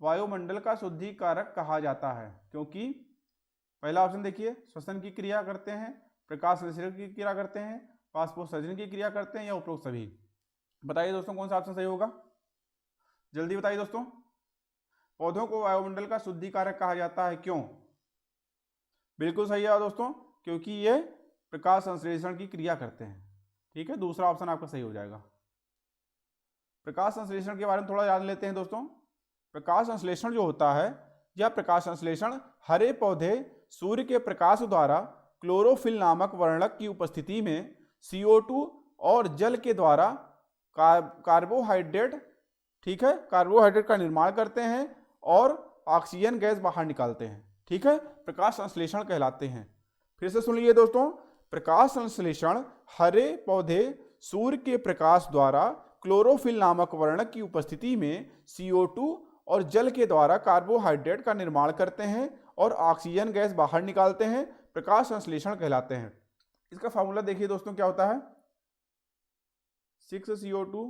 वायुमंडल का शुद्धिकारक कहा जाता है क्योंकि, पहला ऑप्शन देखिए, श्वसन की क्रिया करते हैं, प्रकाश संश्लेषण की क्रिया करते हैं, वाष्पोत्सर्जन की क्रिया करते हैं या उपरोक्त सभी। बताइए दोस्तों कौन सा ऑप्शन सही होगा, जल्दी बताइए दोस्तों। पौधों को वायुमंडल का शुद्धिकारक कहा जाता है क्यों। बिल्कुल सही है दोस्तों, क्योंकि ये प्रकाश संश्लेषण की क्रिया करते हैं। ठीक है, दूसरा ऑप्शन आपका सही हो जाएगा। प्रकाश संश्लेषण के बारे में थोड़ा जान लेते हैं दोस्तों। प्रकाश संश्लेषण जो होता है, यह प्रकाश संश्लेषण हरे पौधे सूर्य के प्रकाश द्वारा क्लोरोफिल नामक वर्णक की उपस्थिति में CO2 और जल के द्वारा कार्बोहाइड्रेट, ठीक है, कार्बोहाइड्रेट का निर्माण करते हैं और ऑक्सीजन गैस बाहर निकालते हैं। ठीक है, प्रकाश संश्लेषण कहलाते हैं। फिर से सुन लीजिए दोस्तों। प्रकाश संश्लेषण हरे पौधे सूर्य के प्रकाश द्वारा क्लोरोफिल नामक वर्णक की उपस्थिति में CO2 और जल के द्वारा कार्बोहाइड्रेट का निर्माण करते हैं और ऑक्सीजन गैस बाहर निकालते हैं, प्रकाश संश्लेषण कहलाते हैं। इसका फॉर्मूला देखिए दोस्तों क्या होता है, 6CO2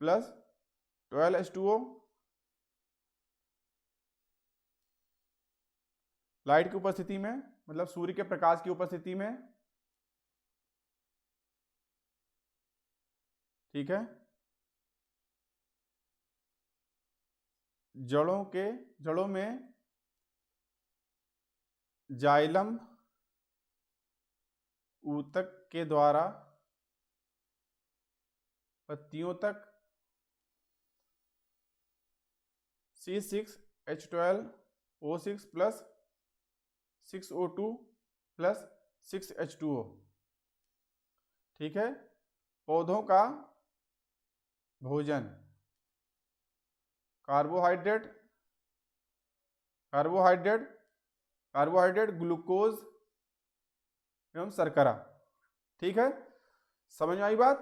प्लस 12H2O लाइट की उपस्थिति में, मतलब सूर्य के प्रकाश की उपस्थिति में, ठीक है। जड़ों में जाइलम ऊतक के द्वारा पत्तियों तक C6H12O6 plus 6O2 plus 6H2O, ठीक है। पौधों का भोजन कार्बोहाइड्रेट, ग्लूकोज एवं शर्करा, ठीक है। समझ में आई बात?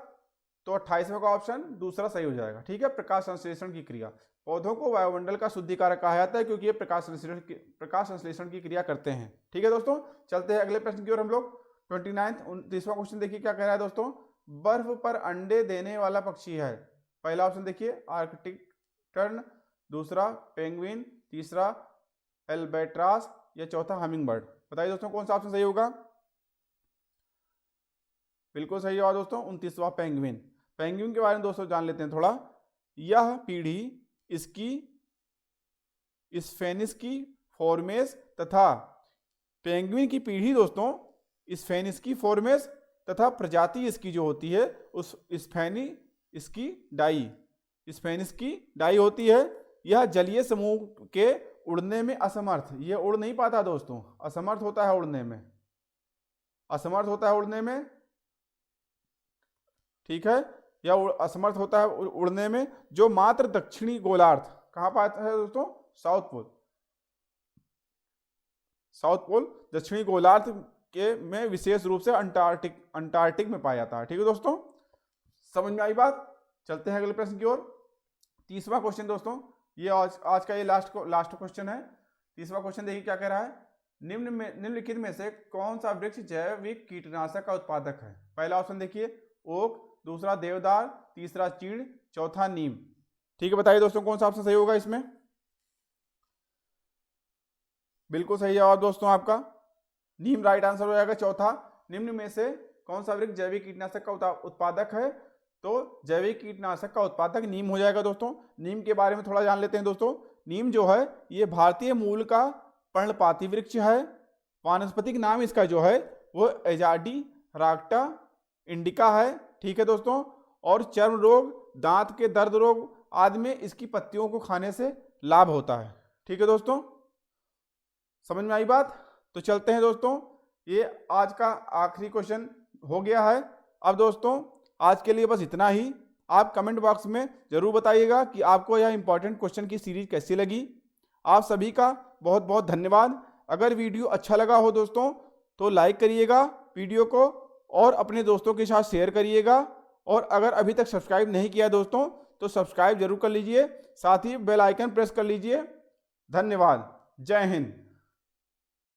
तो 28वें का ऑप्शन दूसरा सही हो जाएगा, ठीक है। प्रकाश संश्लेषण की क्रिया, पौधों को वायुमंडल का शुद्धिकारक कहा जाता है क्योंकि ये प्रकाश संश्लेषण की क्रिया करते हैं, ठीक है दोस्तों। चलते हैं अगले प्रश्न की ओर हम लोग। 29वां क्वेश्चन देखिए क्या कह रहा है दोस्तों। बर्फ पर अंडे देने वाला पक्षी है। पहला ऑप्शन देखिए आर्कटिक टर्न, दूसरा पेंगुइन, तीसरा एल्बेट्रास या चौथा हमिंग बर्ड। बताइए दोस्तों कौन सा ऑप्शन सही होगा। बिल्कुल सही जवाब दोस्तों 29वां पेंगुइन। पेंगुइन के बारे में दोस्तों जान लेते हैं थोड़ा। यह पीढ़ी इसकी स्फेनिस्की फॉर्मेस तथा पेंगुइन की पीढ़ी दोस्तों स्फेनिस्की फॉर्मेस तथा प्रजाति इसकी जो होती है उस स्फेनिस्की डाई होती है। यह जलीय समूह के उड़ने में असमर्थ, ये उड़ नहीं पाता दोस्तों, असमर्थ होता है उड़ने में, ठीक है। या असमर्थ होता है उड़ने में, जो मात्र दक्षिणी गोलार्ध, कहाँ पाता है दोस्तों, साउथ पोल दक्षिणी गोलार्ध के में विशेष रूप से अंटार्कटिक में पाया जाता है, ठीक है दोस्तों। समझ में आई बात। चलते हैं अगले प्रश्न की ओर। 30वां क्वेश्चन दोस्तों, ये आज का ये लास्ट क्वेश्चन है। 30वां क्वेश्चन देखिए क्या कह रहा है। निम्नलिखित में से कौन सा वृक्ष जैविक कीटनाशक का उत्पादक है। पहला ऑप्शन देखिए ओक, दूसरा देवदार, तीसरा चीड़, चौथा नीम, ठीक है। बताइए दोस्तों कौन सा ऑप्शन सही होगा इसमें। बिल्कुल सही जवाब दोस्तों आपका नीम राइट आंसर हो जाएगा चौथा। निम्न में से कौन सा वृक्ष जैविक कीटनाशक का उत्पादक है, तो जैविक कीटनाशक का उत्पादक नीम हो जाएगा दोस्तों। नीम के बारे में थोड़ा जान लेते हैं दोस्तों। नीम जो है ये भारतीय मूल का पर्णपाती वृक्ष है। वानस्पतिक नाम इसका जो है वो एजाडी राक्टा इंडिका है, ठीक है दोस्तों। और चर्म रोग, दांत के दर्द रोग आदि में इसकी पत्तियों को खाने से लाभ होता है, ठीक है दोस्तों। समझ में आई बात। तो चलते हैं दोस्तों, ये आज का आखिरी क्वेश्चन हो गया है। अब दोस्तों आज के लिए बस इतना ही। आप कमेंट बॉक्स में जरूर बताइएगा कि आपको यह इंपॉर्टेंट क्वेश्चन की सीरीज कैसी लगी। आप सभी का बहुत बहुत धन्यवाद। अगर वीडियो अच्छा लगा हो दोस्तों तो लाइक करिएगा वीडियो को और अपने दोस्तों के साथ शेयर करिएगा। और अगर अभी तक सब्सक्राइब नहीं किया दोस्तों तो सब्सक्राइब जरूर कर लीजिए, साथ ही बेल आइकन प्रेस कर लीजिए। धन्यवाद। जय हिंद।